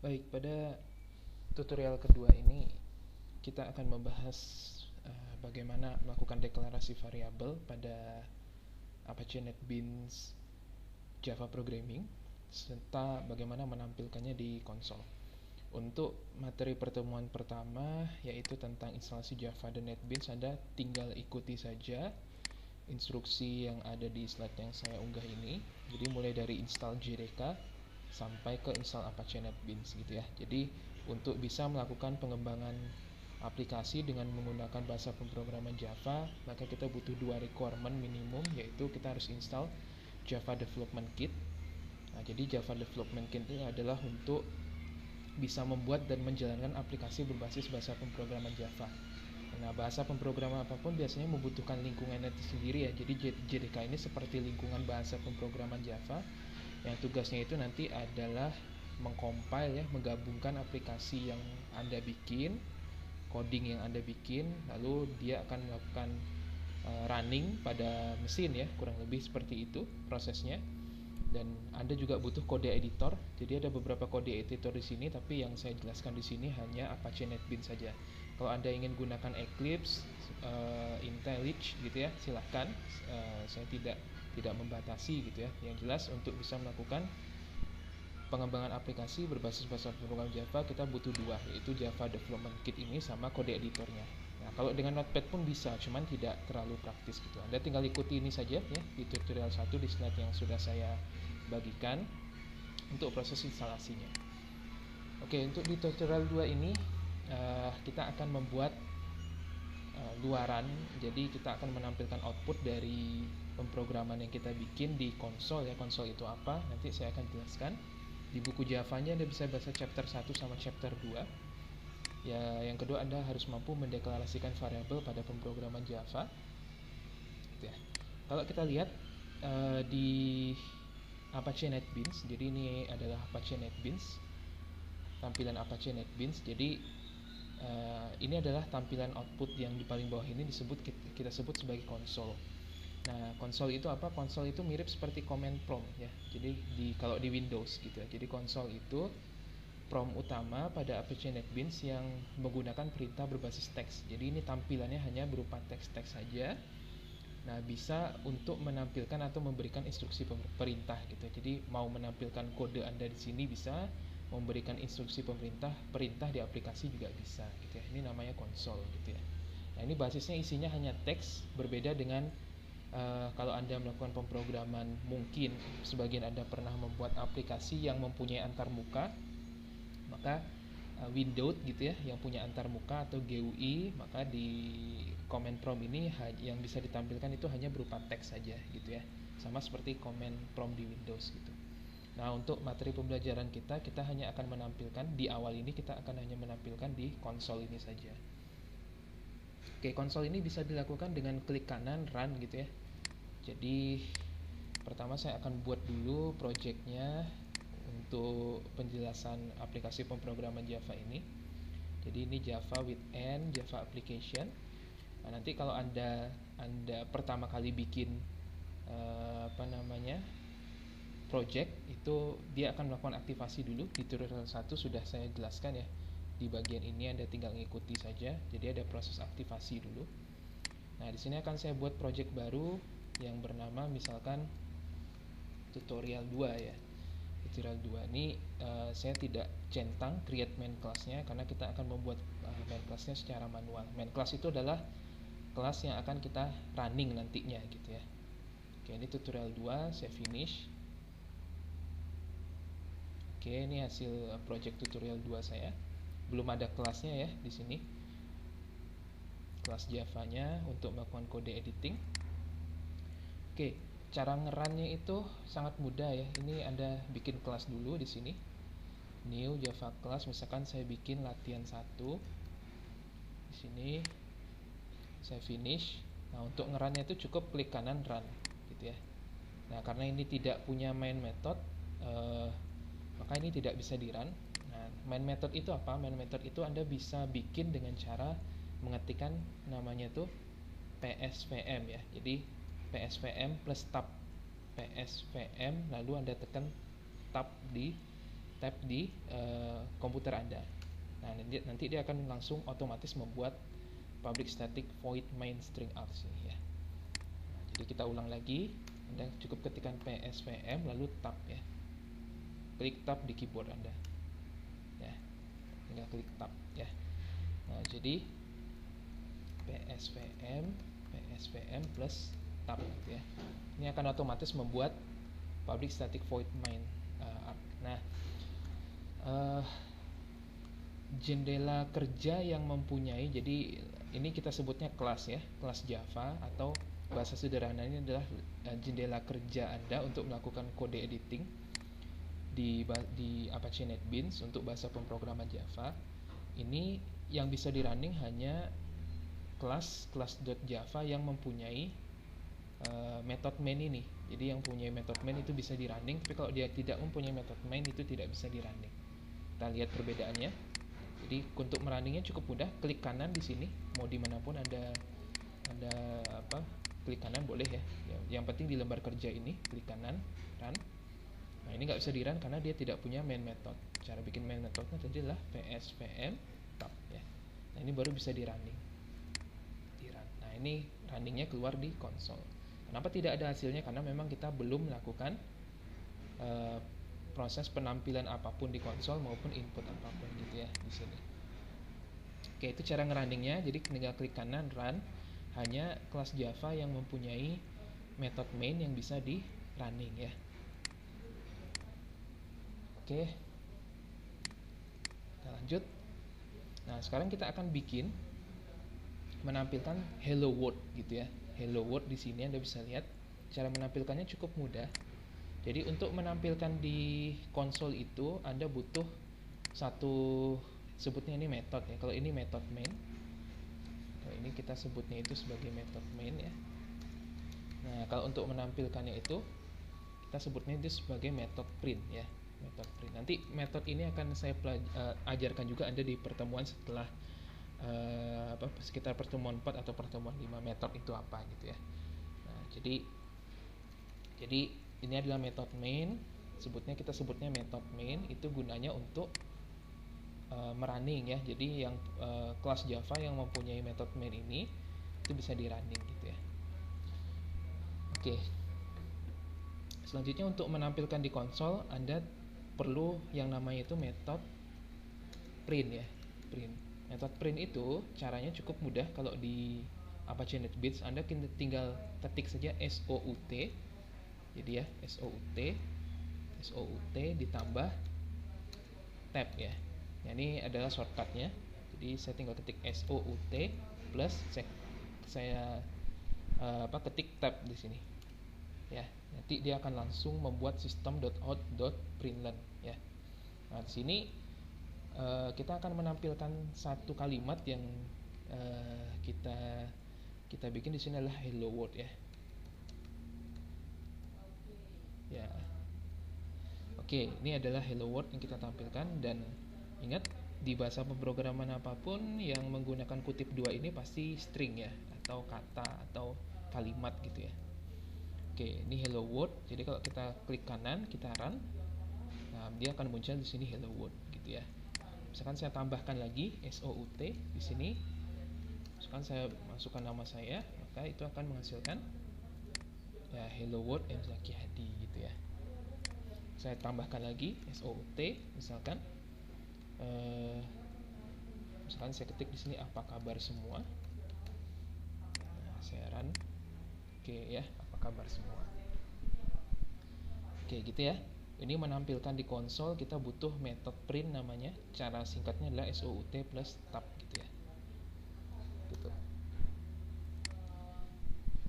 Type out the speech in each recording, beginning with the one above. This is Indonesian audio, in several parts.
Baik, pada tutorial kedua ini kita akan membahas bagaimana melakukan deklarasi variabel pada Apache NetBeans Java Programming serta bagaimana menampilkannya di konsol. Untuk materi pertemuan pertama yaitu tentang instalasi Java dan NetBeans, Anda tinggal ikuti saja instruksi yang ada di slide yang saya unggah ini. Jadi mulai dari install JDK sampai ke install Apache NetBeans gitu ya. Jadi untuk bisa melakukan pengembangan aplikasi dengan menggunakan bahasa pemrograman Java, maka kita butuh dua requirement minimum, yaitu kita harus install Java Development Kit. Nah, jadi Java Development Kit ini adalah untuk bisa membuat dan menjalankan aplikasi berbasis bahasa pemrograman Java. Nah, bahasa pemrograman apapun biasanya membutuhkan lingkungannya sendiri ya. Jadi JDK ini seperti lingkungan bahasa pemrograman Java yang tugasnya itu nanti adalah mengcompile ya, menggabungkan aplikasi yang Anda bikin, coding yang Anda bikin, lalu dia akan melakukan running pada mesin ya, kurang lebih seperti itu prosesnya. Dan Anda juga butuh kode editor. Jadi ada beberapa kode editor di sini, tapi yang saya jelaskan di sini hanya Apache NetBeans saja. Kalau Anda ingin gunakan Eclipse, IntelliJ gitu ya, silahkan. Saya tidak membatasi gitu ya. Yang jelas untuk bisa melakukan pengembangan aplikasi berbasis bahasa pemrograman Java, kita butuh dua, yaitu Java Development Kit ini sama kode editornya. Nah, kalau dengan Notepad pun bisa, cuman tidak terlalu praktis gitu. Anda tinggal ikuti ini saja ya di tutorial 1 di slide yang sudah saya bagikan untuk proses instalasinya. Oke, untuk di tutorial 2 ini kita akan membuat luaran. Jadi kita akan menampilkan output dari pemrograman yang kita bikin di konsol ya. Konsol itu apa? Nanti saya akan jelaskan. Di buku Javanya Anda bisa baca chapter 1 sama chapter 2. Ya, yang kedua Anda harus mampu mendeklarasikan variabel pada pemrograman Java. Gitu ya. Kalau kita lihat di Apache NetBeans, jadi ini adalah Apache NetBeans, tampilan Apache NetBeans. Jadi ini adalah tampilan output yang di paling bawah ini kita sebut sebagai konsol. Nah, konsol itu apa? Konsol itu mirip seperti command prompt ya. Jadi kalau di Windows gitu ya. Jadi konsol itu prompt utama pada Apache NetBeans yang menggunakan perintah berbasis teks. Jadi ini tampilannya hanya berupa teks-teks saja. Nah, bisa untuk menampilkan atau memberikan instruksi perintah gitu. Jadi mau menampilkan kode Anda di sini bisa, memberikan instruksi perintah di aplikasi juga bisa gitu ya. Ini namanya konsol gitu ya. Nah, ini basisnya isinya hanya teks, berbeda dengan kalau Anda melakukan pemrograman, mungkin sebagian Anda pernah membuat aplikasi yang mempunyai antarmuka, maka Windows gitu ya, yang punya antarmuka atau GUI, maka di command prompt ini yang bisa ditampilkan itu hanya berupa teks saja gitu ya, sama seperti command prompt di Windows gitu. Nah, untuk materi pembelajaran kita hanya akan menampilkan di awal ini, kita akan hanya menampilkan di konsol ini saja. Oke, konsol ini bisa dilakukan dengan klik kanan run gitu ya. Jadi pertama saya akan buat dulu projectnya untuk penjelasan aplikasi pemrograman Java ini. Jadi ini Java with N, Java application. Nah, nanti kalau anda pertama kali bikin project, itu dia akan melakukan aktivasi dulu. Di tutorial 1 sudah saya jelaskan ya. Di bagian ini Anda tinggal ngikuti saja. Jadi ada proses aktivasi dulu. Nah, di sini akan saya buat project baru yang bernama misalkan tutorial 2 ya. Tutorial 2 ini saya tidak centang create main class-nya karena kita akan membuat main class-nya secara manual. Main class itu adalah kelas yang akan kita running nantinya gitu ya. Oke, ini tutorial 2, saya finish. Oke, ini hasil project tutorial 2 saya. Belum ada kelasnya ya di sini. Kelas Java-nya untuk melakukan kode editing. Oke, cara ngerunnya itu sangat mudah ya. Ini Anda bikin kelas dulu di sini. New Java class, misalkan saya bikin latihan 1. Di sini saya finish. Nah, untuk ngerunnya itu cukup klik kanan run gitu ya. Nah, karena ini tidak punya main method, maka ini tidak bisa di run. Nah, main method itu apa? Main method itu Anda bisa bikin dengan cara mengetikkan namanya tuh PSVM ya. Jadi PSVM plus tab, PSVM, lalu Anda tekan tab di tab di komputer Anda. Nah, nanti dia akan langsung otomatis membuat public static void main string out sini ya. Nah, jadi kita ulang lagi, Anda cukup ketikkan psvm lalu tab ya. Klik tab di keyboard Anda. Ya. Tinggal klik tab ya. Nah, jadi psvm plus tab gitu ya. Ini akan otomatis membuat public static void main arg. Nah, jendela kerja yang mempunyai, jadi ini kita sebutnya kelas ya, kelas Java, atau bahasa sederhananya adalah jendela kerja Anda untuk melakukan kode editing di Apache NetBeans untuk bahasa pemrograman Java. Ini yang bisa di running hanya kelas.java yang mempunyai method main ini. Jadi yang punya method main itu bisa di running, tapi kalau dia tidak mempunyai method main itu tidak bisa di running. Kita lihat perbedaannya. Jadi untuk merunningnya cukup mudah, klik kanan di sini, mau dimanapun ada klik kanan boleh ya. Yang penting di lembar kerja ini klik kanan, run. Nah, ini nggak bisa di run karena dia tidak punya main method. Cara bikin main methodnya tadi adalah psvm tab ya. Nah, ini baru bisa di running. Nah, ini runningnya keluar di konsol. Kenapa tidak ada hasilnya? Karena memang kita belum melakukan proses penampilan apapun di konsol maupun input apapun gitu ya di sini. Oke, itu cara ngerunningnya. Jadi tinggal klik kanan run. Hanya kelas Java yang mempunyai method main yang bisa di running ya. Oke, kita lanjut. Nah, sekarang kita akan bikin menampilkan hello world gitu ya. Hello world di sini Anda bisa lihat cara menampilkannya cukup mudah. Jadi untuk menampilkan di konsol itu Anda butuh satu, sebutnya ini method ya. Kalau ini method main, kalau ini kita sebutnya itu sebagai method main ya. Nah, kalau untuk menampilkannya itu kita sebutnya itu sebagai method print ya. Method print. Nanti method ini akan saya ajarkan juga Anda di pertemuan setelah sekitar pertemuan 4 atau pertemuan 5 method itu apa gitu ya. Nah, jadi ini adalah method main, kita sebutnya method main, itu gunanya untuk merunning ya. Jadi yang kelas Java yang mempunyai method main ini itu bisa di running gitu ya. Oke. Selanjutnya untuk menampilkan di konsol Anda perlu yang namanya itu method print ya. Method print itu caranya cukup mudah. Kalau di Apache NetBeans Anda tinggal ketik saja SOUT. Jadi ya SOUT ditambah tab ya. Nah, ini adalah shortcutnya. Jadi saya tinggal ketik SOUT plus saya ketik tab di sini. Ya, nanti dia akan langsung membuat system.out.println ya. Nah, di sini kita akan menampilkan satu kalimat yang kita bikin di sini adalah hello world ya. Ya. Oke, ini adalah hello world yang kita tampilkan, dan ingat di bahasa pemrograman apapun yang menggunakan kutip dua ini pasti string ya, atau kata atau kalimat gitu ya. Oke, ini hello world. Jadi kalau kita klik kanan, kita run, nah dia akan muncul di sini hello world gitu ya. Misalkan saya tambahkan lagi SOUT di sini, misalkan saya masukkan nama saya, maka itu akan menghasilkan ya hello world M Zaki Hadi gitu ya. Saya tambahkan lagi SOUT, misalkan saya ketik di sini apa kabar semua. Nah, saya run. Oke ya, apa kabar semua. Oke gitu ya. Ini menampilkan di konsol kita butuh method print namanya. Cara singkatnya adalah SOUT plus tab gitu ya. Gitu.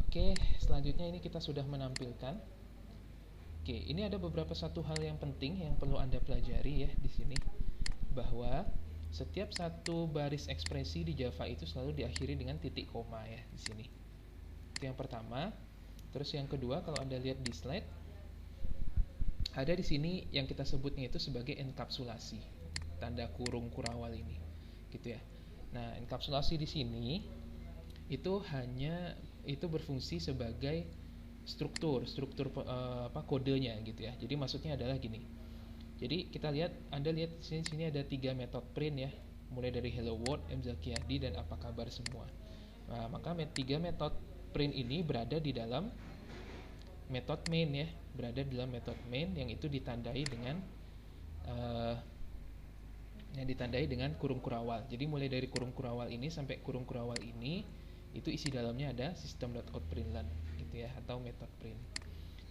Oke, selanjutnya ini kita sudah menampilkan. Oke, ini ada beberapa satu hal yang penting yang perlu Anda pelajari ya di sini, bahwa setiap satu baris ekspresi di Java itu selalu diakhiri dengan titik koma ya di sini. Itu yang pertama. Terus yang kedua, kalau Anda lihat di slide, ada di sini yang kita sebutnya itu sebagai enkapsulasi, tanda kurung kurawal ini, gitu ya. Nah, enkapsulasi di sini itu berfungsi sebagai struktur kodenya gitu ya. Jadi maksudnya adalah gini. Jadi kita lihat, Anda lihat sini ada 3 metode print ya, mulai dari hello world, mZakyadi, dan apa kabar semua. Nah, maka 3 metode print ini berada di dalam metode main ya, berada di dalam metode main yang itu ditandai dengan kurung kurawal. Jadi mulai dari kurung kurawal ini sampai kurung kurawal ini itu isi dalamnya ada system.out.println gitu ya, atau metode print.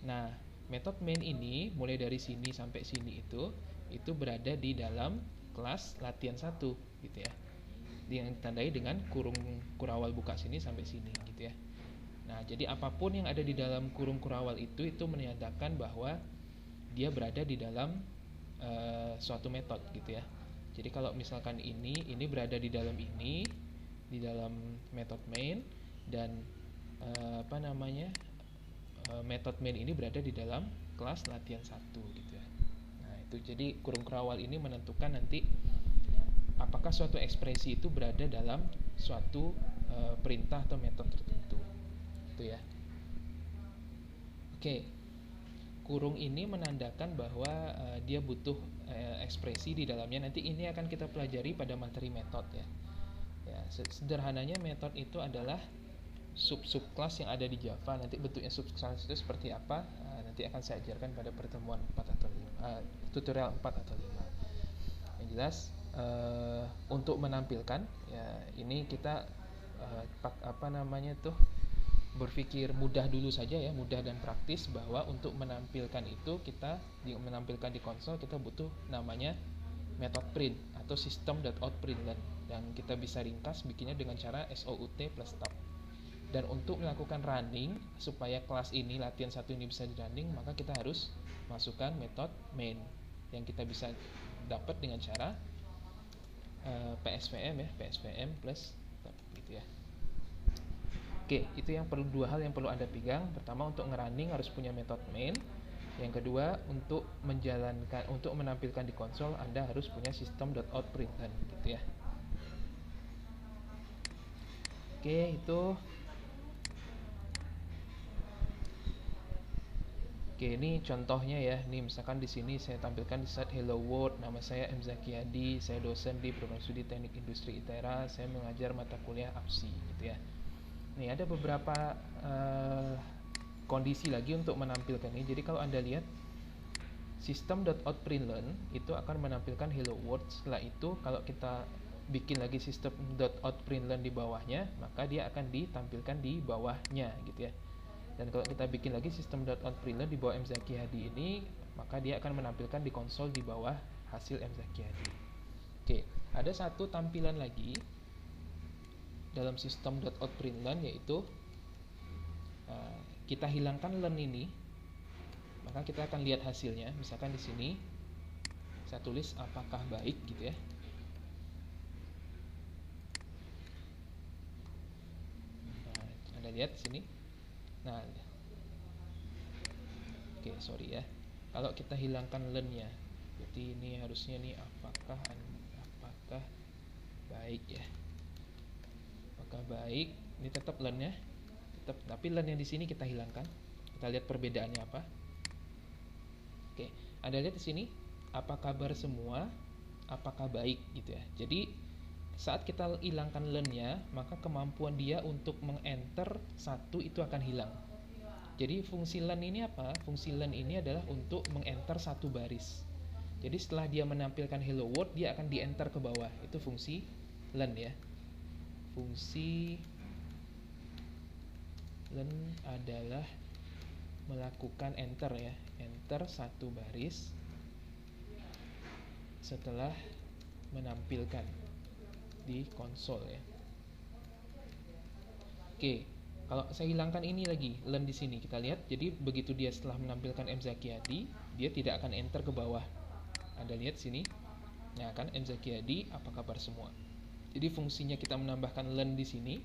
Nah, metode main ini mulai dari sini sampai sini itu berada di dalam kelas latihan 1 gitu ya, yang ditandai dengan kurung kurawal buka sini sampai sini gitu ya. Nah, jadi apapun yang ada di dalam kurung kurawal itu menandakan bahwa dia berada di dalam suatu metode gitu ya. Jadi kalau misalkan ini berada di dalam metode main, dan metode main ini berada di dalam kelas latihan 1 gitu ya. Nah, itu jadi kurung kurawal ini menentukan nanti apakah suatu ekspresi itu berada dalam suatu perintah atau metode tertentu. Itu ya. Oke. Kurung ini menandakan bahwa dia butuh ekspresi di dalamnya. Nanti ini akan kita pelajari pada materi metode ya. Ya, sederhananya metode itu adalah sub-subclass yang ada di Java. Nanti bentuknya subclass itu seperti apa, nanti akan saya ajarkan pada pertemuan 4 atau 5, tutorial 4 atau 5. Yang jelas untuk menampilkan ya, ini kita berpikir mudah dulu saja ya, mudah dan praktis, bahwa untuk menampilkan itu menampilkan di konsol kita butuh namanya method print atau system.out.println, dan kita bisa ringkas bikinnya dengan cara SOUT plus tab. Dan untuk melakukan running supaya kelas ini latihan 1 ini bisa di running, maka kita harus masukkan metode main yang kita bisa dapat dengan cara PSVM ya, PSVM plus tab gitu ya. Oke, itu yang perlu, 2 hal yang perlu Anda pegang. Pertama, untuk ngerunning harus punya metode main. Yang kedua, untuk menampilkan di konsol Anda harus punya system.out.println gitu ya. Oke, itu. Oke, ini contohnya ya. Nih misalkan di sini saya tampilkan di saat hello world, nama saya mZakyadi, saya dosen di Program Studi Teknik Industri ITERA, saya mengajar mata kuliah APSI gitu ya. Nih ada beberapa kondisi lagi untuk menampilkan ini. Jadi kalau Anda lihat system.out.println itu akan menampilkan hello world. Setelah itu kalau kita bikin lagi system.out.println di bawahnya, maka dia akan ditampilkan di bawahnya gitu ya. Dan kalau kita bikin lagi system.out.println di bawah mZakyadi ini, maka dia akan menampilkan di konsol di bawah hasil mZakyadi. Oke, ada satu tampilan lagi dalam system.out.println, yaitu kita hilangkan len ini, maka kita akan lihat hasilnya. Misalkan di sini saya tulis apakah baik gitu ya. Nah, Anda lihat di sini. Nah, oke, sorry ya. Kalau kita hilangkan len-nya, jadi ini harusnya nih apakah baik ya. Apakah baik? Ini tetap len-nya, tapi len yang di sini kita hilangkan. Kita lihat perbedaannya apa. Oke, Anda lihat di sini, apa kabar semua, apakah baik gitu ya. Jadi saat kita hilangkan len-nya, maka kemampuan dia untuk meng-enter 1 itu akan hilang. Jadi fungsi len ini apa? Fungsi len ini adalah untuk meng-enter 1 baris. Jadi setelah dia menampilkan hello world, dia akan di-enter ke bawah. Itu fungsi len ya. Fungsi len adalah melakukan enter ya, enter 1 baris setelah menampilkan di konsol ya. Oke, kalau saya hilangkan ini lagi, len di sini kita lihat. Jadi begitu dia setelah menampilkan mZakyadi, dia tidak akan enter ke bawah. Anda lihat sini. Nah, kan mZakyadi apa kabar semua. Jadi fungsinya kita menambahkan len di sini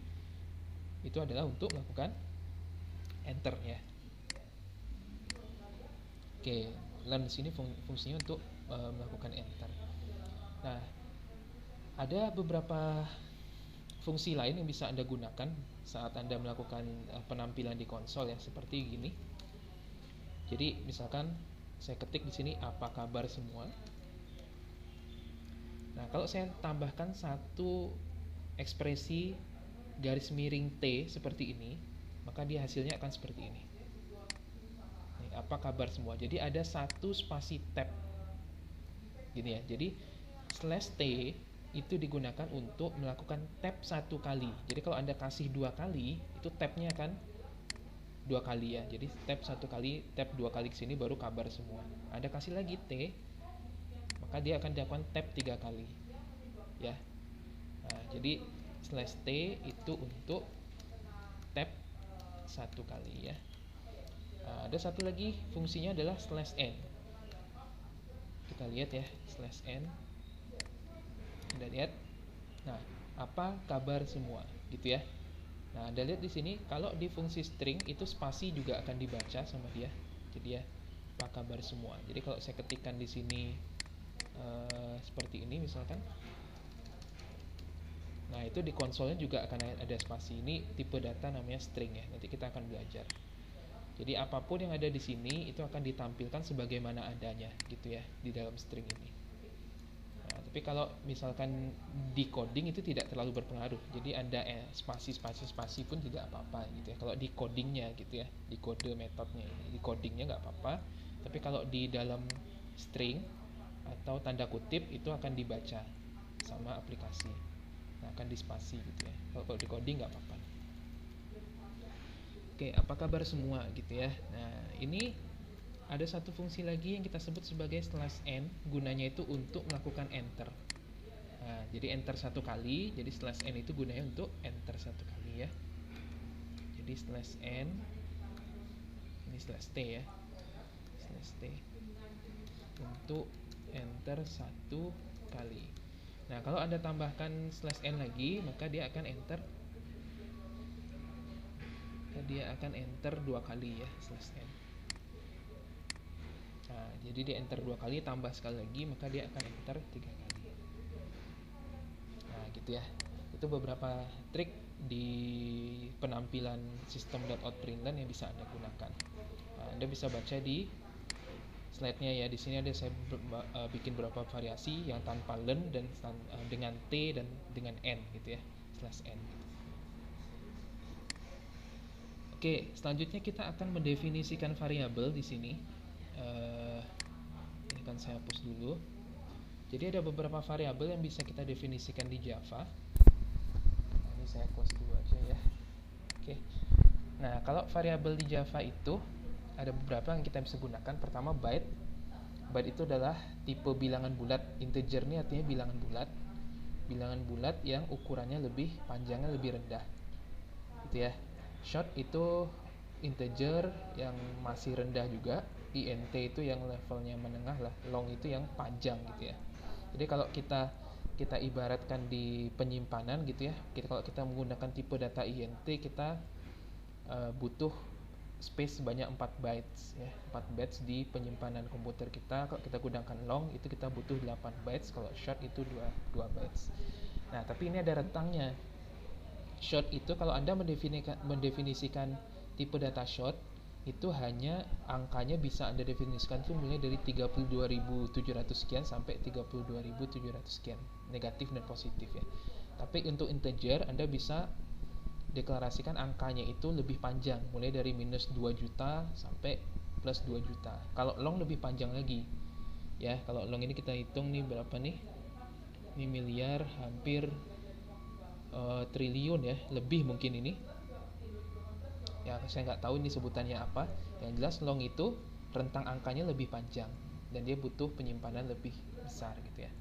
itu adalah untuk melakukan enter ya. Oke, len di sini fungsinya untuk melakukan enter. Nah, ada beberapa fungsi lain yang bisa Anda gunakan saat Anda melakukan penampilan di konsol ya, seperti gini. Jadi misalkan saya ketik di sini apa kabar semua. Nah, kalau saya tambahkan satu ekspresi garis miring T seperti ini, maka dia hasilnya akan seperti ini. Nih, apa kabar semua? Jadi ada satu spasi tab gini ya. Jadi slash T itu digunakan untuk melakukan tab satu kali. Jadi kalau Anda kasih dua kali, itu tabnya akan dua kali ya. Jadi tab satu kali, tab dua kali ke sini baru kabar semua. Anda kasih lagi T, maka dia akan dilakukan tab tiga kali ya. Nah, jadi slash T itu untuk tab satu kali ya. Nah, ada satu lagi fungsinya adalah slash N. Kita lihat ya, slash N. Anda lihat. Nah, apa kabar semua gitu ya. Nah, Anda lihat di sini kalau di fungsi string itu spasi juga akan dibaca sama dia. Jadi ya, apa kabar semua. Jadi kalau saya ketikkan di sini seperti ini misalkan. Nah, itu di konsolnya juga akan ada spasi. Ini tipe data namanya string ya. Nanti kita akan belajar. Jadi apapun yang ada di sini itu akan ditampilkan sebagaimana adanya gitu ya di dalam string ini. Nah, tapi kalau misalkan di coding itu tidak terlalu berpengaruh. Jadi ada spasi pun tidak apa-apa gitu ya. Kalau di codingnya gitu ya, di kode metodenya ini, di codingnya nggak apa-apa. Tapi kalau di dalam string atau tanda kutip itu akan dibaca sama aplikasi. Nah, akan di spasi gitu ya. Kalau di coding nggak apa-apa. Oke, apa kabar semua gitu ya. Nah, ini ada satu fungsi lagi yang kita sebut sebagai slash n. Gunanya itu untuk melakukan enter. Nah, jadi enter satu kali. Jadi slash n itu gunanya untuk enter satu kali ya. Jadi slash n, ini slash t ya, slash t untuk enter satu kali. Nah, kalau Anda tambahkan slash n lagi, maka dia akan enter dua kali ya, slash n. Nah, jadi dia enter dua kali, tambah sekali lagi, maka dia akan enter tiga kali. Nah, gitu ya. Itu beberapa trik di penampilan system.out.println yang bisa Anda gunakan. Nah, Anda bisa baca di slide-nya ya. Di sini ada saya bikin beberapa variasi yang tanpa len dan dengan t dan dengan n gitu ya, slash n. Oke, selanjutnya kita akan mendefinisikan variabel di sini. Ini kan saya hapus dulu. Jadi ada beberapa variabel yang bisa kita definisikan di Java. Nah, ini saya close dulu aja ya. Oke. Nah, kalau variabel di Java itu ada beberapa yang kita bisa gunakan. Pertama, byte. Byte itu adalah tipe bilangan bulat. Integer ini artinya bilangan bulat. Bilangan bulat yang ukurannya lebih panjangnya lebih rendah. Gitu ya. Short itu integer yang masih rendah juga. int itu yang levelnya menengah lah. Long itu yang panjang gitu ya. Jadi kalau kita ibaratkan di penyimpanan gitu ya. Kalau kita menggunakan tipe data int, kita butuh space sebanyak 4 bytes ya. 4 bytes di penyimpanan komputer kita. Kalau kita gunakan long itu kita butuh 8 bytes. Kalau short itu 2 bytes. Nah, tapi ini ada rentangnya. Short itu kalau Anda mendefinisikan tipe data short itu hanya angkanya bisa Anda definisikan itu mulai dari 32.700 sekian sampai 32.700 sekian, negatif dan positif ya. Tapi untuk integer Anda bisa deklarasikan angkanya itu lebih panjang, mulai dari minus 2 juta sampai plus 2 juta. Kalau long lebih panjang lagi ya. Kalau long ini kita hitung nih berapa nih, ini miliar, hampir triliun ya, lebih mungkin ini ya, saya nggak tahu ini sebutannya apa. Yang jelas long itu rentang angkanya lebih panjang dan dia butuh penyimpanan lebih besar gitu ya.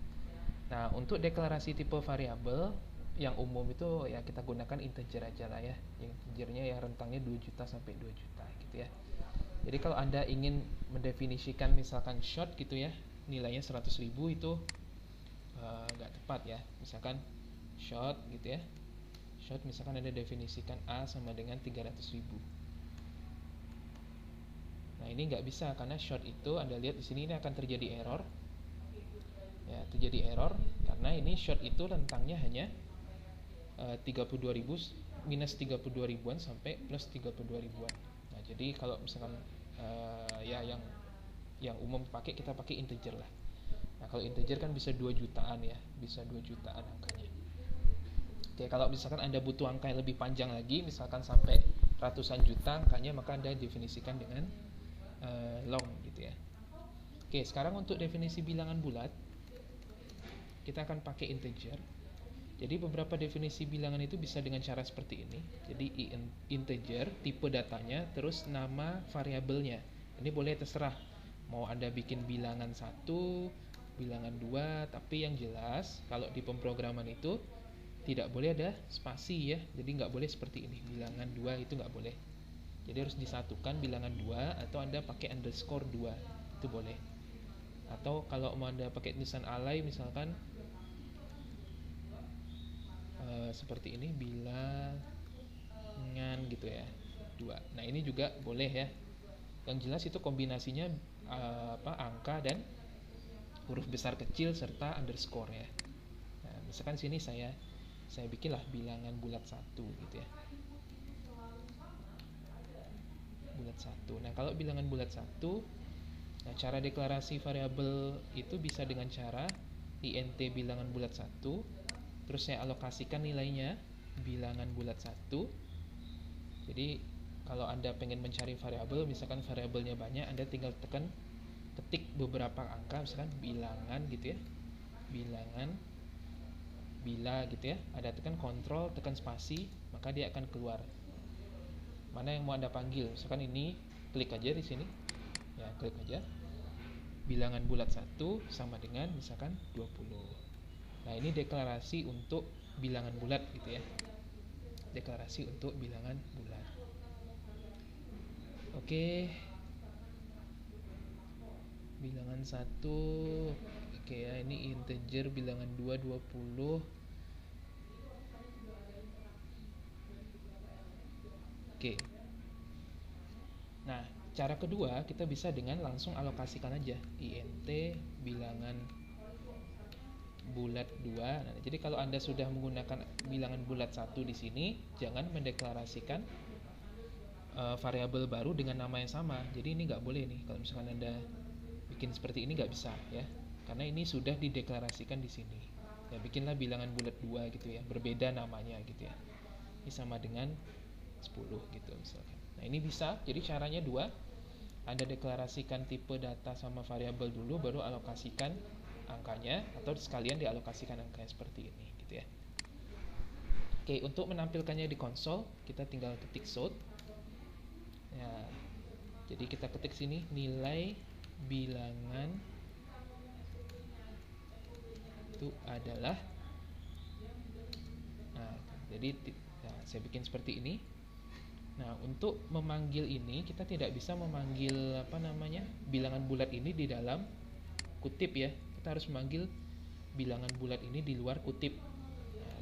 Nah, untuk deklarasi tipe variabel yang umum itu ya kita gunakan integer aja lah ya. Yang integernya ya rentangnya 2 juta sampai 2 juta gitu ya. Jadi kalau Anda ingin mendefinisikan misalkan short gitu ya, nilainya 100.000 itu nggak tepat ya. Misalkan short gitu ya. Short misalkan Anda definisikan A sama dengan 300.000. Nah, ini nggak bisa karena short itu Anda lihat di sini ini akan terjadi error. Ya, terjadi error karena ini short itu rentangnya hanya 32.000 minus 32 ribuan sampai plus 32 ribuan. Nah, jadi kalau misalkan ya yang umum pakai, kita pakai integer lah. Nah, kalau integer kan bisa 2 jutaan ya, bisa 2 jutaan angkanya. Oke, kalau misalkan Anda butuh angka yang lebih panjang lagi, misalkan sampai ratusan juta angkanya, maka Anda definisikan dengan long gitu ya. Oke, sekarang untuk definisi bilangan bulat, kita akan pakai integer. Jadi beberapa definisi bilangan itu bisa dengan cara seperti ini. Jadi integer, tipe datanya, terus nama variabelnya. Ini boleh terserah, mau Anda bikin bilangan 1, bilangan 2, tapi yang jelas kalau di pemrograman itu tidak boleh ada spasi ya. Jadi nggak boleh seperti ini, bilangan 2 itu nggak boleh. Jadi harus disatukan bilangan 2, atau Anda pakai underscore 2, itu boleh. Atau kalau mau Anda pakai tulisan alay misalkan seperti ini, bilangan gitu ya, 2. Nah, ini juga boleh ya. Yang jelas itu kombinasinya angka dan huruf besar kecil serta underscore ya. Nah, misalkan sini saya bikinlah bilangan bulat 1 gitu ya. Bulat 1. Nah, kalau bilangan bulat 1, nah cara deklarasi variabel itu bisa dengan cara int bilangan bulat 1, terus saya alokasikan nilainya bilangan bulat 1. Jadi kalau Anda pengen mencari variabel, misalkan variabelnya banyak, Anda tinggal ketik beberapa angka, misalkan bilangan gitu ya, bilangan bila gitu ya, Anda tekan kontrol, tekan spasi, maka dia akan keluar mana yang mau Anda panggil. Misalkan ini, klik aja di sini ya, klik aja bilangan bulat 1 sama dengan misalkan 20. Nah, ini deklarasi untuk bilangan bulat gitu ya, deklarasi untuk bilangan bulat. Oke, bilangan 1, oke ya, ini integer, bilangan 2 20. Oke. Nah, cara kedua kita bisa dengan langsung alokasikan aja int bilangan bulat 2. Nah, jadi kalau Anda sudah menggunakan bilangan bulat 1 di sini, jangan mendeklarasikan variabel baru dengan nama yang sama. Jadi ini nggak boleh nih, kalau misalkan Anda bikin seperti ini nggak bisa ya, karena ini sudah dideklarasikan di sini. Ya, bikinlah bilangan bulat 2 gitu ya, berbeda namanya gitu ya. Ini sama dengan 10 gitu misalkan. Nah, ini bisa, jadi caranya 2. Anda deklarasikan tipe data sama variabel dulu, baru alokasikan angkanya, atau sekalian dialokasikan angkanya seperti ini gitu ya. Oke, untuk menampilkannya di konsol, kita tinggal ketik sort ya. Jadi kita ketik sini nilai bilangan itu adalah, nah jadi saya bikin seperti ini. Nah, untuk memanggil ini kita tidak bisa memanggil bilangan bulat ini di dalam kutip ya. Kita harus memanggil bilangan bulat ini di luar kutip. Nah,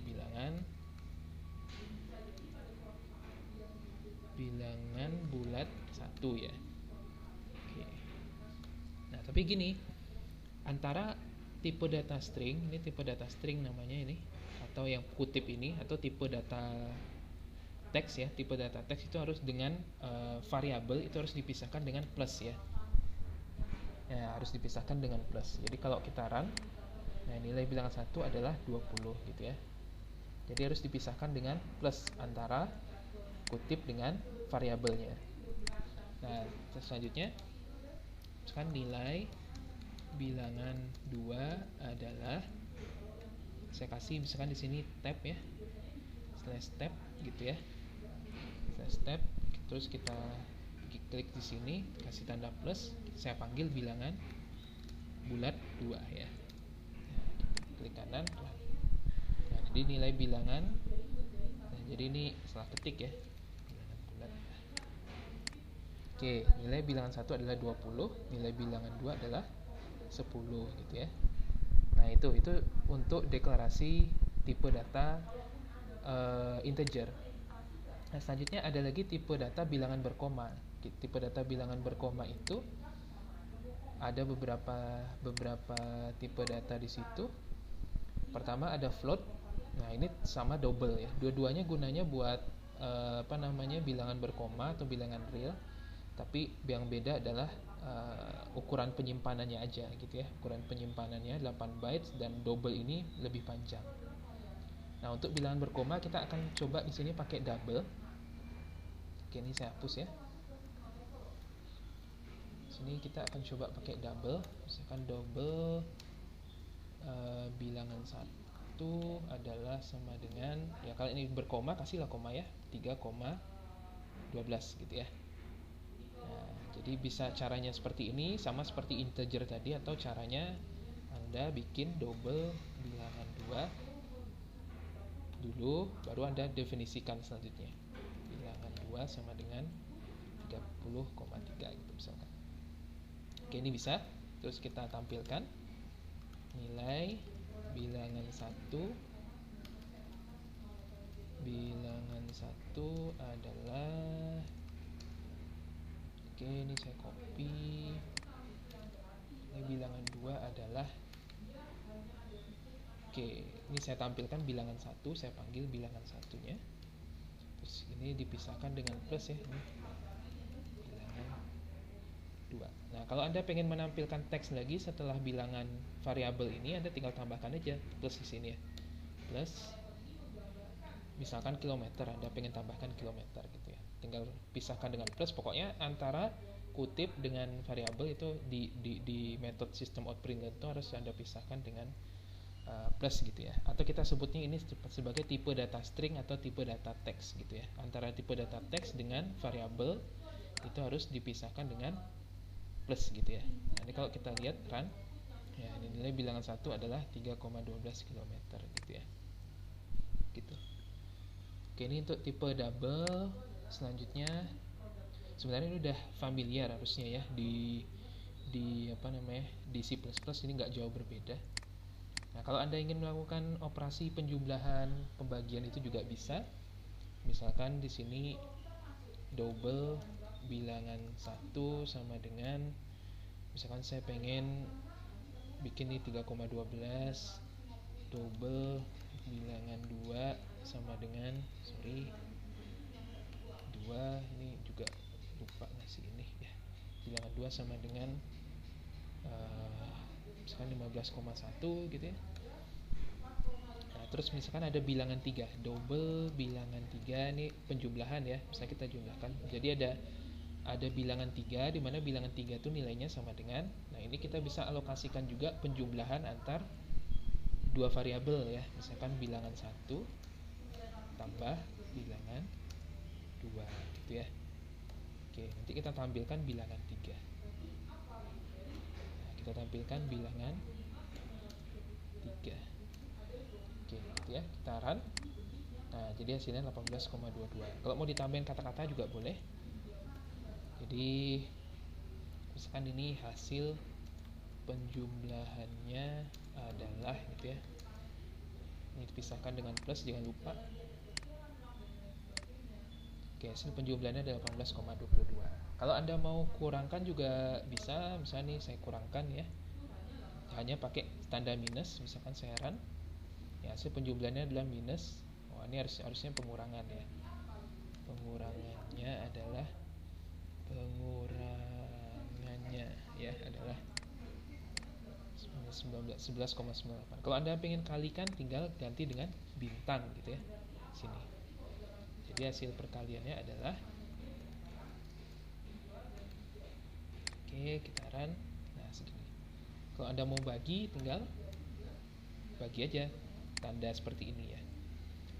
bilangan bulat 1 ya. Oke. Nah, tapi gini, antara tipe data string, ini tipe data string namanya ini, atau yang kutip ini, atau tipe data teks ya, tipe data teks itu harus dengan variabel itu harus dipisahkan dengan plus ya. Ya, harus dipisahkan dengan plus. Jadi kalau kita run, nah nilai bilangan 1 adalah 20 gitu ya. Jadi harus dipisahkan dengan plus antara kutip dengan variabelnya. Nah, selanjutnya misalkan nilai bilangan 2 adalah, saya kasih misalkan di sini tab ya, slash tab gitu ya, slash tab, terus kita klik di sini, kasih tanda plus, saya panggil bilangan bulat 2 ya. Klik kanan. Nah, jadi nilai bilangan, nah, jadi ini setelah ketik ya, bilangan bulat. Oke, nilai bilangan 1 adalah 20, nilai bilangan 2 adalah 10 gitu ya. Nah, itu untuk deklarasi tipe data integer. Nah, selanjutnya ada lagi tipe data bilangan berkoma. Tipe data bilangan berkoma itu ada beberapa tipe data di situ. Pertama ada float. Nah, ini sama double ya. Dua-duanya gunanya buat bilangan berkoma atau bilangan real. Tapi yang beda adalah ukuran penyimpanannya aja gitu ya. Ukuran penyimpanannya 8 bytes dan double ini lebih panjang. Nah, untuk bilangan berkoma kita akan coba di sini pakai double. Oke, ini saya hapus ya. Sini kita akan coba pakai double. Misalkan double bilangan 1 adalah sama dengan, ya kalau ini berkoma kasihlah koma ya, 3,12 gitu ya. Nah, jadi bisa caranya seperti ini, sama seperti integer tadi, atau caranya Anda bikin double bilangan 2 dulu, baru Anda definisikan selanjutnya. Bilangan 2 sama dengan 30,3 gitu misalkan. Oke, ini bisa. Terus kita tampilkan nilai bilangan 1. Bilangan 1 adalah, oke, ini saya copy. Ini bilangan 2 adalah, oke, ini saya tampilkan bilangan 1, saya panggil bilangan satunya. Terus ini dipisahkan dengan plus ya, ini bilangan 2. Nah, kalau Anda pengen menampilkan teks lagi setelah bilangan variabel ini, Anda tinggal tambahkan aja plus di sini ya. Plus misalkan kilometer, Anda pengen tambahkan kilometer gitu ya. Tinggal pisahkan dengan plus, pokoknya antara kutip dengan variabel itu di metode system out println itu harus Anda pisahkan dengan plus gitu ya. Atau kita sebutnya ini sebagai tipe data string atau tipe data teks gitu ya. Antara tipe data teks dengan variabel itu harus dipisahkan dengan plus gitu ya. Nah, ini kalau kita lihat run, ya ini nilai bilangan 1 adalah 3,12 km gitu ya. Gitu. Oke, ini untuk tipe double. Selanjutnya, sebenarnya ini udah familiar harusnya ya di C++, ini nggak jauh berbeda. Nah, kalau Anda ingin melakukan operasi penjumlahan pembagian itu juga bisa. Misalkan di sini double bilangan 1 sama dengan, misalkan saya pengen bikin ini 3,12 double bilangan 2 sama dengan, 2, ini juga lupa ngasih ini ya, bilangan 2 sama dengan misalkan 15,1 gitu ya. Nah, terus misalkan ada bilangan 3, double bilangan 3, ini penjumlahan ya, misalnya kita jumlahkan. Jadi ada bilangan 3, di mana bilangan 3 itu nilainya sama dengan, nah ini kita bisa alokasikan juga penjumlahan antar dua variabel ya. Misalkan bilangan 1 tambah bilangan 2 gitu ya. Oke, nanti kita tampilkan bilangan 3. Nah, kita tampilkan bilangan 3. Oke, gitu ya. Kita run. Nah, jadi hasilnya 18,22. Kalau mau ditambahin kata-kata juga boleh. Jadi misalkan ini hasil penjumlahannya adalah gitu ya. Ini dipisahkan dengan plus, jangan lupa. Oke, hasil penjumlahannya adalah 18,22. Kalau Anda mau kurangkan juga bisa, misalnya nih saya kurangkan ya, hanya pakai tanda minus, misalkan saya run, ya hasil penjumlahannya adalah minus. Oh, ini harusnya pengurangan ya. Pengurangannya adalah ya adalah 11,98. Kalau Anda pengen kalikan, tinggal ganti dengan bintang gitu ya, sini. Jadi hasil perkaliannya adalah, oke, kita run. Nah, segini. Kalau Anda mau bagi, tinggal bagi aja, tanda seperti ini ya.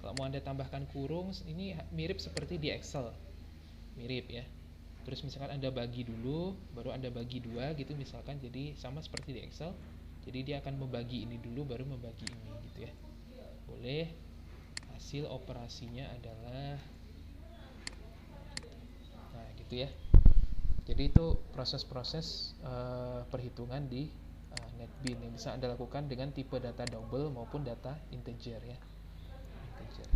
Kalau mau Anda tambahkan kurung, ini mirip seperti di Excel, mirip ya. Terus misalkan Anda bagi dulu, baru Anda bagi 2 gitu misalkan, jadi sama seperti di Excel. Jadi dia akan membagi ini dulu, baru membagi ini gitu ya. Boleh. Hasil operasinya adalah, nah gitu ya. Jadi itu proses-proses perhitungan di NetBeans yang bisa Anda lakukan dengan tipe data double maupun data integer ya. Integer.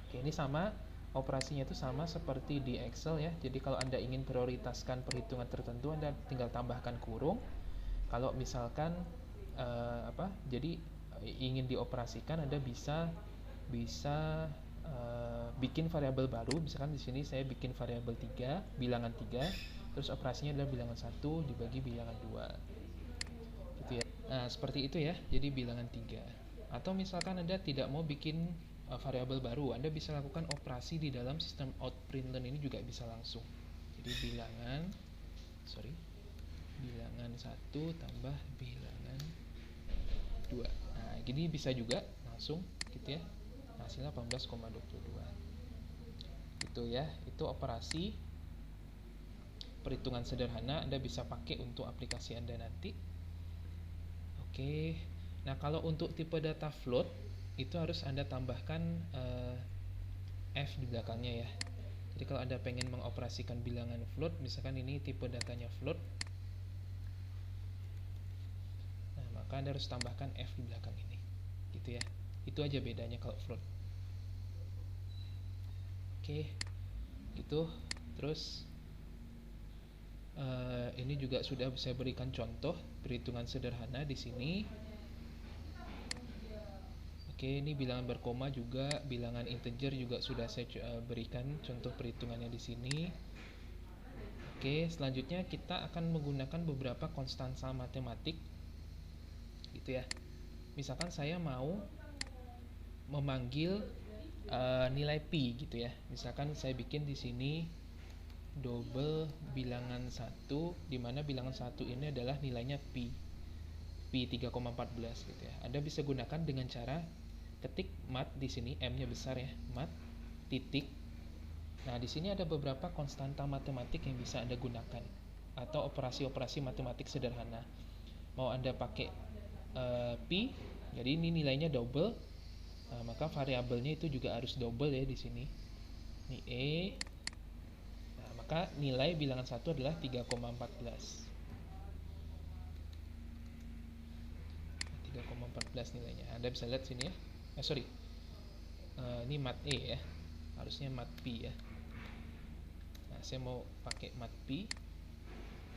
Oke, ini sama, operasinya itu sama seperti di Excel ya. Jadi kalau Anda ingin prioritaskan perhitungan tertentu, Anda tinggal tambahkan kurung. Kalau misalkan jadi ingin dioperasikan, Anda bisa bikin variabel baru. Misalkan di sini saya bikin variabel 3, bilangan 3. Terus operasinya adalah bilangan 1 dibagi bilangan 2 gitu ya. Nah, seperti itu ya. Jadi bilangan 3. Atau misalkan Anda tidak mau bikin variabel baru, Anda bisa lakukan operasi di dalam sistem outprintln ini juga bisa langsung. Jadi bilangan 1 tambah bilangan 2. Nah, gini bisa juga langsung gitu ya. Hasilnya 18,22. Itu ya, itu operasi perhitungan sederhana Anda bisa pakai untuk aplikasi Anda nanti. Oke. Nah, kalau untuk tipe data float itu harus Anda tambahkan F di belakangnya ya. Jadi kalau Anda pengen mengoperasikan bilangan float, misalkan ini tipe datanya float, nah maka Anda harus tambahkan F di belakang ini gitu ya. Itu aja bedanya kalau float. Oke, gitu. Terus ini juga sudah saya berikan contoh perhitungan sederhana di sini. Oke, ini bilangan berkoma juga, bilangan integer juga sudah saya berikan contoh perhitungannya di sini. Oke, selanjutnya kita akan menggunakan beberapa konstansa matematik gitu ya. Misalkan saya mau memanggil nilai pi gitu ya. Misalkan saya bikin di sini double bilangan 1, di mana bilangan 1 ini adalah nilainya pi 3,14 gitu ya. Anda bisa gunakan dengan cara ketik mat di sini, m-nya besar ya, mat titik. Nah, di sini ada beberapa konstanta matematik yang bisa Anda gunakan atau operasi-operasi matematik sederhana. Mau Anda pakai pi, jadi ini nilainya double, maka variabelnya itu juga harus double ya di sini. Ini e. Nah, maka nilai bilangan 1 adalah 3,14. 3,14 nilainya. Anda bisa lihat sini ya. Ini mat E ya, harusnya mat pi ya. Nah, saya mau pakai mat pi.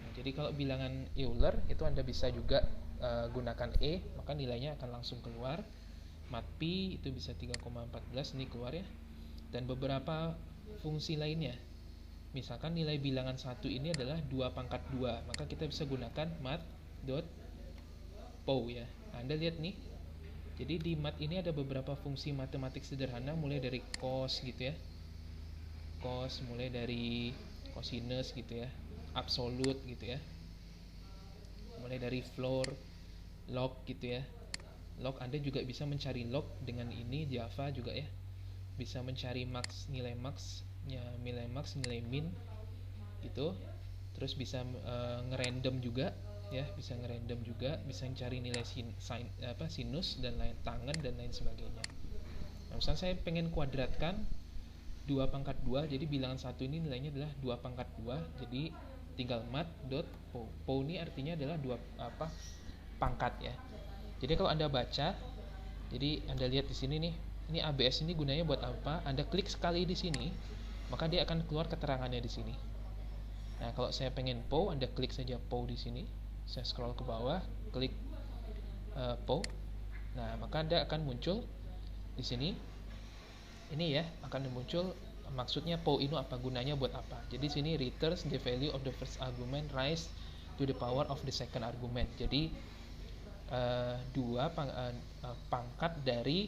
Nah, jadi kalau bilangan Euler itu Anda bisa juga gunakan E, maka nilainya akan langsung keluar. Mat pi itu bisa 3,14, ini keluar ya. Dan beberapa fungsi lainnya. Misalkan nilai bilangan 1 ini adalah 2 pangkat 2, maka kita bisa gunakan mat.pow ya. Nah, Anda lihat nih. Jadi di mat ini ada beberapa fungsi matematik sederhana, mulai dari cos gitu ya. Cos, mulai dari cosinus gitu ya, absolute gitu ya. Mulai dari floor, log gitu ya. Log Anda juga bisa mencari log dengan ini, Java juga ya. Bisa mencari max, nilai max, nilai min gitu. Terus bisa ngerandom juga ya, bisa ngerandom juga, bisa mencari nilai sinus dan lain tangen dan lain sebagainya. Nah, misalnya saya pengen kuadratkan 2 pangkat 2, jadi bilangan 1 ini nilainya adalah 2 pangkat 2, jadi tinggal mat.pow. Pow ini artinya adalah 2 pangkat ya. Jadi kalau Anda baca, jadi Anda lihat di sini nih, ini ABS ini gunanya buat apa? Anda klik sekali di sini, maka dia akan keluar keterangannya di sini. Nah, kalau saya pengen pow, Anda klik saja pow di sini. Saya scroll ke bawah, klik pow. Nah, maka Anda akan muncul di sini. Ini ya, akan muncul maksudnya pow ini apa, gunanya buat apa. Jadi sini returns the value of the first argument raised to the power of the second argument. Jadi pangkat dari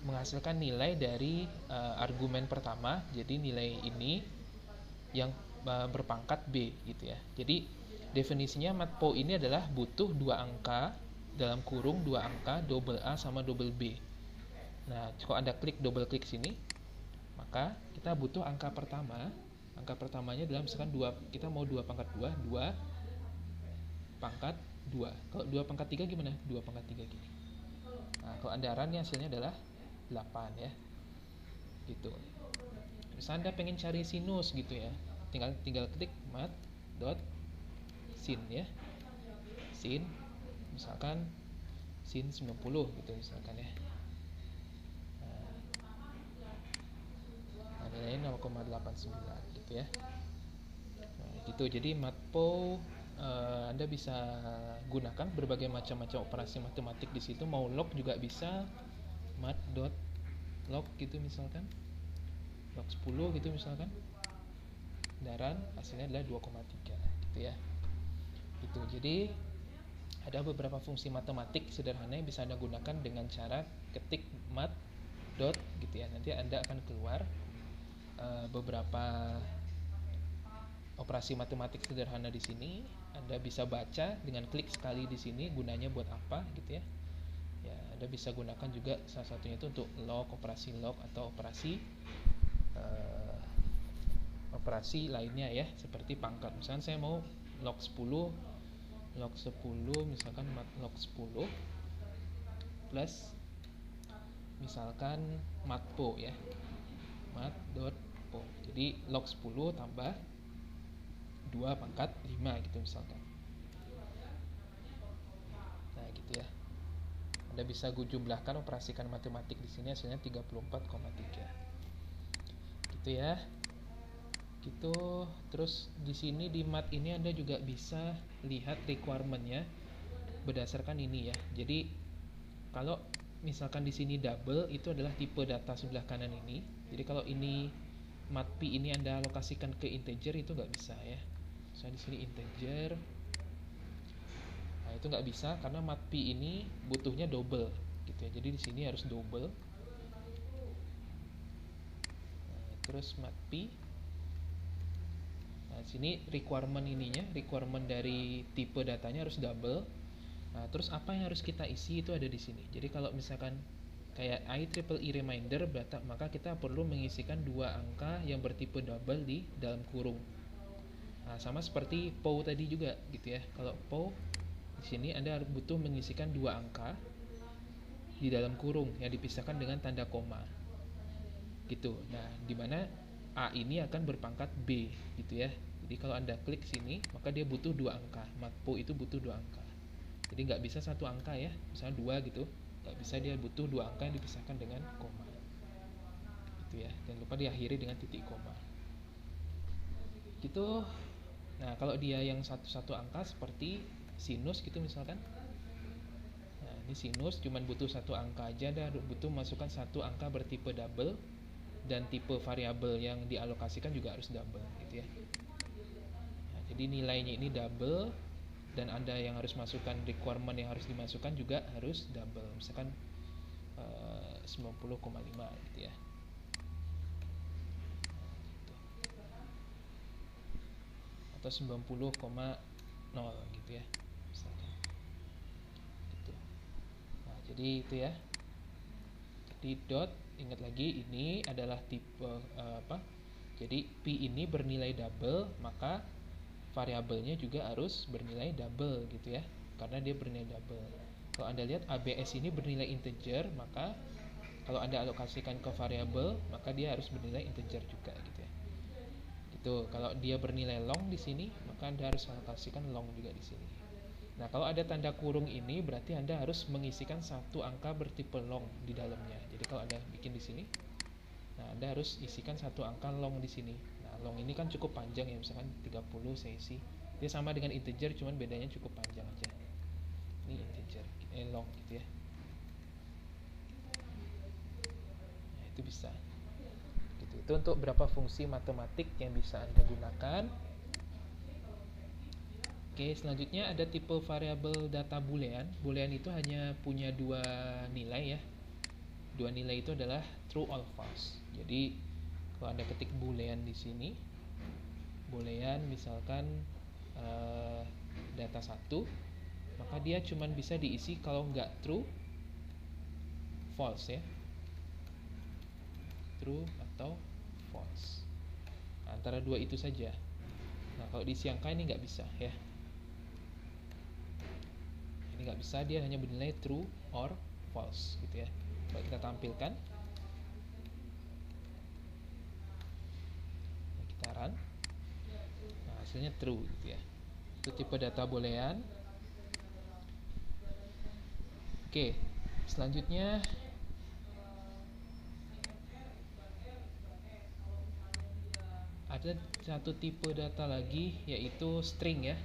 menghasilkan nilai dari argumen pertama. Jadi nilai ini yang berpangkat B gitu ya. Jadi definisinya matpow ini adalah butuh 2 angka dalam kurung 2 angka double A sama double B. Nah, kalau Anda double klik sini, maka kita butuh angka pertama. Angka pertamanya adalah misalkan 2, kita mau 2 pangkat 2, 2 pangkat 2. Kalau 2 pangkat 3 gimana? 2 pangkat 3 gini. Nah, kalau Anda run, hasilnya adalah 8 ya. Gitu. Misalnya Anda pengen cari sinus gitu ya, tinggal klik mat.sin ya. Sin misalkan sin 90 gitu misalkan ya. Nah, nilainya 0,89 gitu ya. Nah, gitu. Jadi matpow Anda bisa gunakan berbagai macam-macam operasi matematik di situ. Mau log juga bisa, mat.log gitu misalkan, log 10 gitu misalkan. dan hasilnya adalah 2,3 gitu ya. Itu. Jadi ada beberapa fungsi matematik sederhana yang bisa Anda gunakan dengan cara ketik mat dot gitu ya. Nanti Anda akan keluar beberapa operasi matematik sederhana di sini. Anda bisa baca dengan klik sekali di sini gunanya buat apa gitu ya. Ya, Anda bisa gunakan juga salah satunya itu untuk log, operasi log atau operasi lainnya ya, seperti pangkat. Misalkan saya mau log 10 misalkan log 10 plus misalkan matpo ya. mat.po. Jadi log 10 tambah 2 pangkat 5 gitu misalkan. Nah, gitu ya. Anda bisa jumlahkan, operasikan matematik di sini hasilnya 34,3. Gitu ya. Gitu. Terus di sini di mat ini Anda juga bisa lihat requirement-nya berdasarkan ini ya. Jadi kalau misalkan di sini double itu adalah tipe data sebelah kanan ini. Jadi kalau ini matp ini Anda alokasikan ke integer itu nggak bisa ya. Misalnya di sini integer. Nah, itu nggak bisa karena matp ini butuhnya double gitu ya. Jadi di sini harus double. Nah, terus matp. Nah, sini requirement requirement dari tipe datanya harus double. Nah, terus apa yang harus kita isi itu ada di sini. Jadi kalau misalkan kayak IEEE reminder, maka kita perlu mengisikan 2 angka yang bertipe double di dalam kurung. Nah, sama seperti POW tadi juga gitu ya. Kalau POW di sini Anda butuh mengisikan 2 angka di dalam kurung yang dipisahkan dengan tanda koma. Gitu. Nah, di mana A ini akan berpangkat B gitu ya. Jadi kalau Anda klik sini, maka dia butuh 2 angka. Matpo itu butuh 2 angka. Jadi nggak bisa 1 angka ya, misalnya 2 gitu. Nggak bisa, dia butuh 2 angka yang dipisahkan dengan koma. Gitu ya. Jangan lupa diakhiri dengan titik koma. Gitu. Nah, kalau dia yang satu angka seperti sinus gitu misalkan. Nah, ini sinus cuman butuh 1 angka aja, dan butuh masukkan 1 angka bertipe double, dan tipe variabel yang dialokasikan juga harus double gitu ya. Nah, jadi nilainya ini double, dan Anda yang harus masukkan requirement yang harus dimasukkan juga harus double. Misalkan 90,5 gitu ya. Atau 90,0 gitu ya. Misalkan. Gitu. Nah, jadi itu ya. Jadi dot, ingat lagi ini adalah tipe Jadi P ini bernilai double, maka variabelnya juga harus bernilai double gitu ya, karena dia bernilai double. Kalau Anda lihat ABS ini bernilai integer, maka kalau Anda alokasikan ke variabel, maka dia harus bernilai integer juga gitu ya. Gitu. Kalau dia bernilai long di sini, maka Anda harus alokasikan long juga di sini. Nah, kalau ada tanda kurung ini berarti Anda harus mengisikan 1 angka bertipe long di dalamnya. Jadi kalau Anda bikin di sini, nah Anda harus isikan 1 angka long di sini. Nah, long ini kan cukup panjang ya, misalkan 30 saya isi. Dia sama dengan integer, cuman bedanya cukup panjang aja. Ini integer, long gitu ya. Nah, itu bisa. Gitu. Itu untuk beberapa fungsi matematik yang bisa Anda gunakan. Oke, selanjutnya ada tipe variabel data boolean. Boolean itu hanya punya 2 nilai ya. 2 nilai itu adalah true or false. Jadi kalau Anda ketik boolean di sini, boolean misalkan data 1, maka dia cuma bisa diisi kalau nggak true, false ya. True atau false. Antara 2 itu saja. Nah, kalau diisi angka ini nggak bisa ya. Ini nggak bisa, dia hanya bernilai true or false gitu ya. Kalau kita tampilkan, kita run, nah hasilnya true gitu ya. Itu tipe data boolean. Oke, selanjutnya ada satu tipe data lagi, yaitu string ya.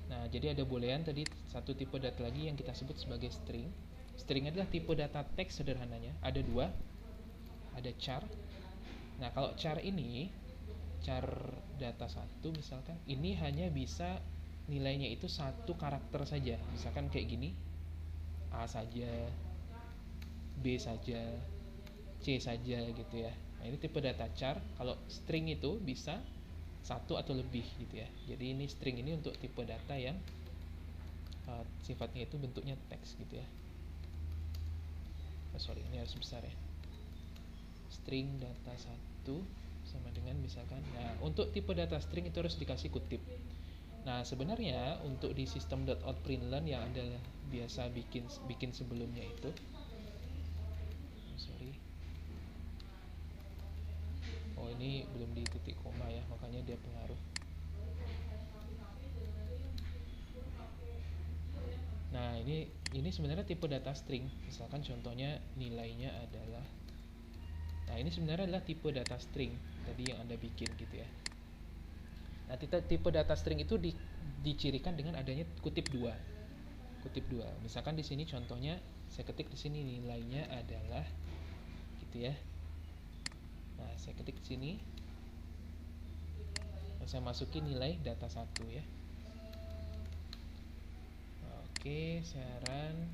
Nah, jadi ada boolean tadi, satu tipe data lagi yang kita sebut sebagai string. String adalah tipe data teks sederhananya. Ada 2, ada char. Nah, kalau char ini char data 1 misalkan, ini hanya bisa nilainya itu satu karakter saja, misalkan kayak gini, A saja, B saja, C saja gitu ya. Nah, ini tipe data char. Kalau string itu bisa satu atau lebih gitu ya. Jadi ini string ini untuk tipe data yang sifatnya itu bentuknya teks gitu ya. Sorry, ini harus besar ya. String data 1 sama dengan misalkan, nah untuk tipe data string itu harus dikasih kutip. Nah sebenarnya untuk di system.out.println yang adalah biasa bikin sebelumnya itu, sorry, oh ini belum di titik koma ya, makanya dia pengaruh. Nah ini sebenarnya tipe data string, misalkan contohnya nilainya adalah, nah ini sebenarnya adalah tipe data string tadi yang Anda bikin gitu ya. Nah tipe data string itu dicirikan dengan adanya kutip 2. Kutip 2. Misalkan di sini contohnya saya ketik di sini nilainya adalah gitu ya. Nah, saya ketik di sini. Dan saya masukin nilai data 1 ya. Oke, saran.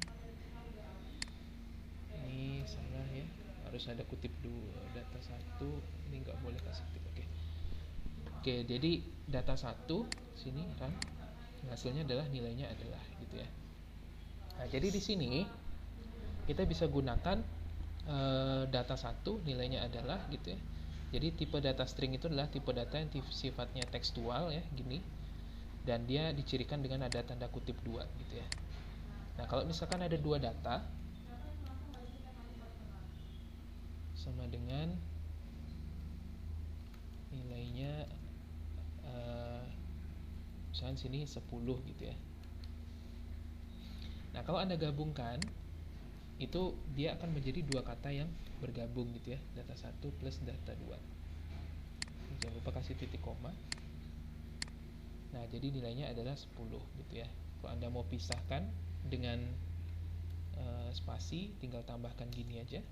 Ini salah ya. Harus ada kutip 2 data 1. Ini nggak boleh kasih kutip. Oke, jadi data 1 sini kan hasilnya adalah nilainya adalah gitu ya. Nah, jadi di sini kita bisa gunakan data 1 nilainya adalah gitu ya. Jadi tipe data string itu adalah tipe data yang sifatnya tekstual ya, gini. Dan dia dicirikan dengan ada tanda kutip 2 gitu ya. Nah, kalau misalkan ada 2 data sama dengan nilainya misalkan sini 10 gitu ya. Nah, kalau Anda gabungkan itu dia akan menjadi 2 kata yang bergabung gitu ya, data 1 plus data 2. Jangan lupa kasih titik koma. Nah, jadi nilainya adalah 10 gitu ya. Kalau Anda mau pisahkan dengan spasi, tinggal tambahkan gini aja.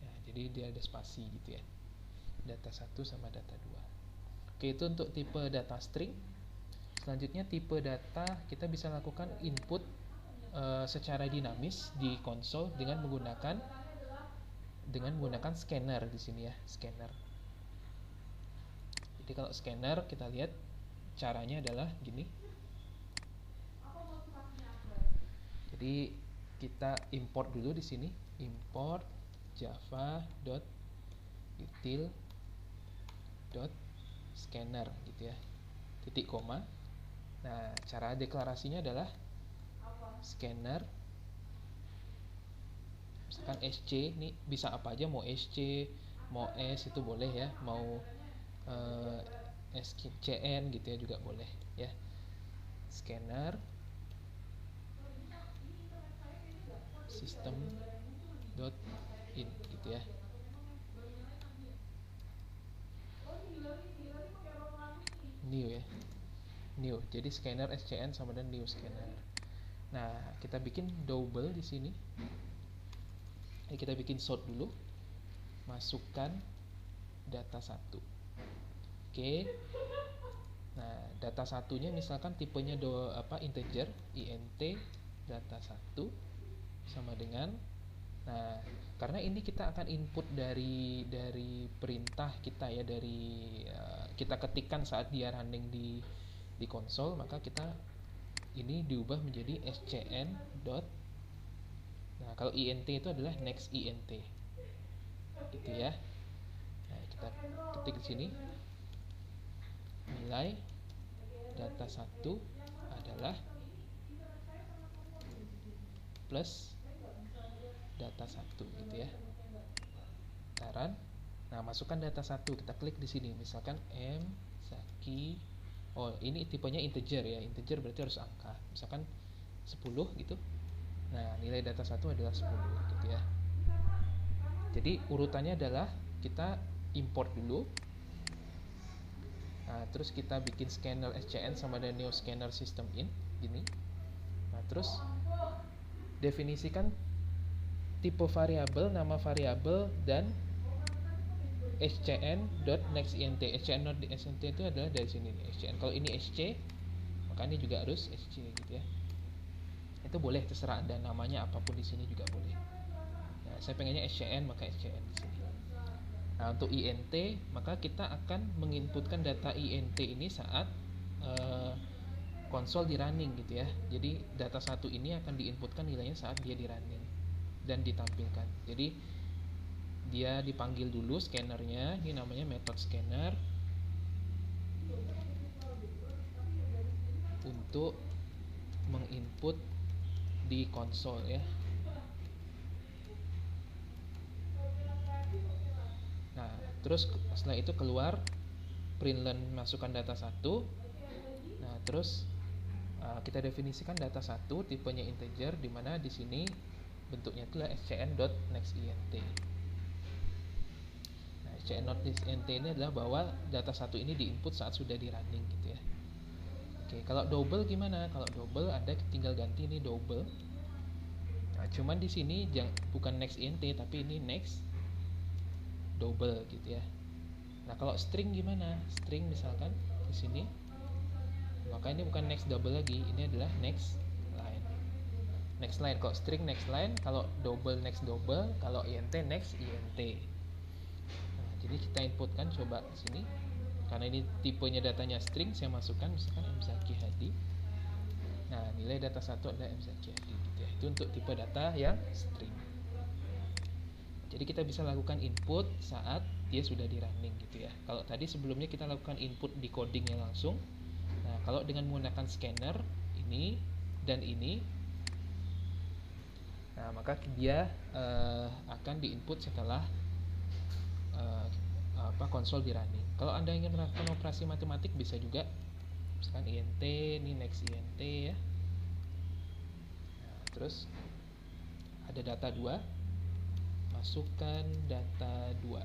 Nah, jadi dia ada spasi gitu ya. Data 1 sama data 2. Oke, itu untuk tipe data string. Selanjutnya tipe data kita bisa lakukan input secara dinamis di konsol dengan menggunakan scanner di sini ya, scanner. Jadi kalau scanner kita lihat caranya adalah gini. Jadi kita import dulu di sini, import java.util.scanner gitu ya. Titik koma. Nah, cara deklarasinya adalah scanner misalkan SC, ini bisa apa aja, mau SC, mau S itu boleh ya, mau SCN gitu ya juga boleh ya. Scanner system.in gitu ya. New ya, new. Jadi scanner SCN sama dengan new scanner. Nah, kita bikin double di sini. Kita bikin sort dulu. Masukkan data 1. Oke. Nah, data satunya misalkan tipenya integer, int data 1 sama dengan, nah, karena ini kita akan input dari perintah kita ya, dari kita ketikkan saat dia running di konsol, maka kita ini diubah menjadi scn dot. Nah, kalau int itu adalah next int gitu ya. Nah, kita ketik di sini nilai data 1 adalah plus data 1 gitu ya. Saran. Nah, masukkan data 1, kita klik di sini misalkan M Zaki. Oh, ini tipenya integer ya. Integer berarti harus angka. Misalkan 10 gitu. Nah, nilai data 1 adalah 10 gitu ya. Jadi urutannya adalah kita import dulu. Nah, terus kita bikin scanner SCN sama dengan new scanner system in gini. Nah, terus definisikan tipe variabel, nama variabel, dan scn.nextInt. scn.nextInt itu adalah dari sini nih, scn. Kalau ini sc, maka ini juga harus sc gitu ya. Itu boleh, terserah Anda, namanya apapun di sini juga boleh. Nah, saya pengennya scn, maka scn di sini. Nah, untuk int, maka kita akan menginputkan data int ini saat konsol di running gitu ya. Jadi data satu ini akan diinputkan nilainya saat dia di running dan ditampilkan. Jadi dia dipanggil dulu scannernya, ini namanya method scanner, untuk menginput di konsol ya. Nah, terus setelah itu keluar println masukkan data 1. Nah, terus kita definisikan data 1 tipenya integer, di mana di sini bentuknya itulah scn.nextInt. Nah, scn.nextInt ini adalah bahwa data 1 ini diinput saat sudah di running gitu ya. Oke, kalau double gimana? Kalau double Anda tinggal ganti ini double. Nah, cuman di sini bukan nextInt tapi ini next double gitu ya. Nah, kalau string gimana? String misalkan di sini, maka ini bukan next double lagi, ini adalah next line. Next line, kalau string next line, kalau double next double, kalau int next int. Nah, jadi kita inputkan coba di sini. Karena ini tipenya datanya string, saya masukkan misalkan mzaki hadi. Nah, nilai data 1 adalah mzaki hadi gitu ya. Itu untuk tipe data yang string. Jadi kita bisa lakukan input saat dia sudah di running gitu ya. Kalau tadi sebelumnya kita lakukan input di codingnya langsung. Nah, kalau dengan menggunakan scanner ini dan ini, nah maka dia akan diinput setelah konsol di running. Kalau Anda ingin melakukan operasi matematik bisa juga, misalkan int, ini next int ya. Nah, terus ada data 2, masukkan data 2.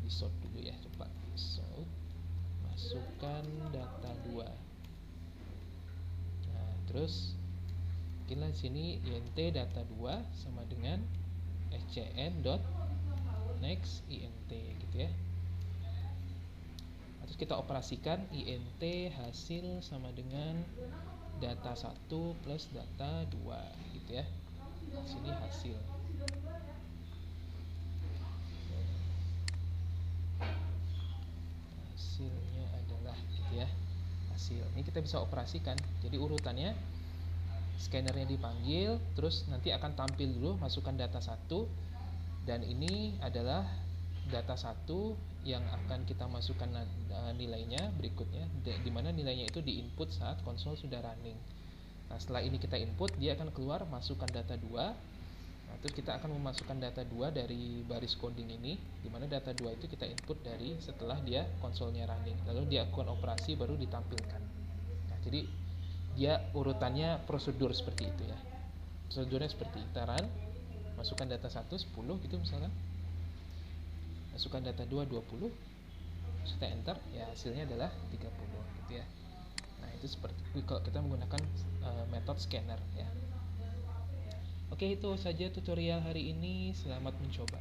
Di sort dulu ya, coba sort, masukkan data 2. Nah, terus bikinlah sini int data 2 sama dengan scn.nextInt gitu ya. Terus kita operasikan int hasil sama dengan data 1 plus data 2 gitu ya. Sini hasil. Hasilnya adalah gitu ya. Hasil. Ini kita bisa operasikan. Jadi urutannya scannernya dipanggil, terus nanti akan tampil dulu masukkan data 1, dan ini adalah data 1 yang akan kita masukkan nilainya berikutnya, dimana nilainya itu diinput saat konsol sudah running. Nah, setelah ini kita input, dia akan keluar masukkan data 2. Nah, terus kita akan memasukkan data 2 dari baris coding ini, dimana data 2 itu kita input dari setelah dia konsolnya running, lalu dia akan operasi baru ditampilkan. Nah, jadi dia urutannya prosedur seperti itu ya. Prosedurnya seperti kita run, masukkan data 1 10 gitu misalkan, masukkan data 2 20, kita enter ya, hasilnya adalah 30 gitu ya. Nah, itu seperti kalau kita menggunakan metode scanner ya. Oke, itu saja tutorial hari ini, selamat mencoba.